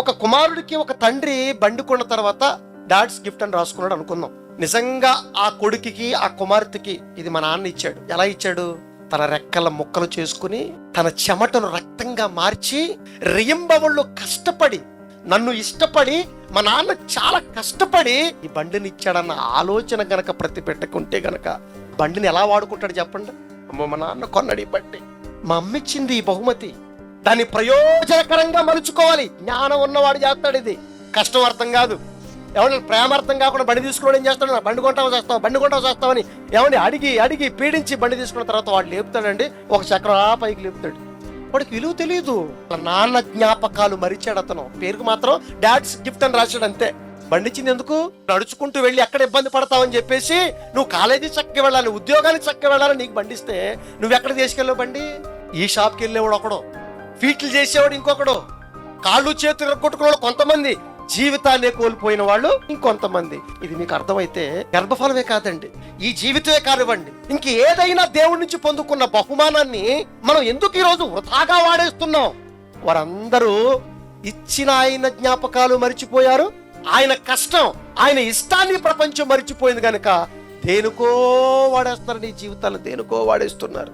ఒక కుమారుడికి ఒక తండ్రి బండి కొన్న తర్వాత డాడ్స్ గిఫ్ట్ అని రాసుకున్నాడు అనుకుందాం. నిజంగా ఆ కొడుకుకి ఆ కుమార్తెకి ఇది మా నాన్న ఇచ్చాడు. ఎలా ఇచ్చాడు? తన రెక్కల ముక్కలు చేసుకుని తన చెమటను రక్తంగా మార్చి రియంబవళ్ళు కష్టపడి నన్ను ఇష్టపడి మా నాన్న చాలా కష్టపడి ఈ బండిని ఇచ్చాడన్న ఆలోచన గనక ప్రతి పెట్టకుంటే గనక బండిని ఎలా వాడుకుంటాడు చెప్పండి? అమ్మో, మా నాన్న కొన్నాడు ఈ బండి, మా అమ్మ ఇచ్చింది ఈ బహుమతి, దాన్ని ప్రయోజనకరంగా మలుచుకోవాలి. జ్ఞానం ఉన్నవాడు చేస్తాడు ఇది. కష్టం అర్థం కాదు. ఎవరైనా ప్రేమ అర్థం కాకుండా బండి తీసుకోవడం ఏం చేస్తాడు? నా బండి కొంటావు చేస్తావు, బండి కొంటావు చేస్తావని ఏమని అడిగి అడిగి పీడించి బండి తీసుకున్న తర్వాత వాడు లేపుతాడండి, ఒక చక్రం పైకి లేపుతాడు. వాడికి విలువ తెలియదు. నాన్న జ్ఞాపకాలు మరిచాడు అతను. పేరుకు మాత్రం డాడ్స్ గిఫ్ట్ అని రాశాడు అంతే. బండి ఇచ్చింది ఎందుకు? నడుచుకుంటూ వెళ్ళి ఎక్కడ ఇబ్బంది పడతావని చెప్పేసి నువ్వు కాలేజీ చక్కగా వెళ్ళాలి, ఉద్యోగానికి చక్కగా వెళ్ళాలి, నీకు బండి ఇస్తే నువ్వు ఎక్కడ తీసుకెళ్ళావు బండి? ఈ షాప్కి వెళ్ళేవాడు ఒకడు, ఫీట్లు చేసేవాడు ఇంకొకడు, కాళ్ళు చేతులు కొట్టుకునేవాడు కొంతమంది, జీవితాన్ని కోల్పోయిన వాళ్ళు ఇంకొంతమంది. ఇది మీకు అర్థమైతే గర్భఫలమే కాదండి, ఈ జీవితమే కానివ్వండి, ఇంక ఏదైనా దేవుడి నుంచి పొందుకున్న బహుమానాన్ని మనం ఎందుకు ఈరోజు వృధాగా వాడేస్తున్నాం? వారందరూ ఇచ్చిన ఆయన జ్ఞాపకాలు మరిచిపోయారు, ఆయన కష్టం, ఆయన ఇష్టాన్ని ప్రపంచం మరిచిపోయింది కనుక దేనికో వాడేస్తున్నారు. నీ జీవితాలు దేనికో వాడేస్తున్నారు.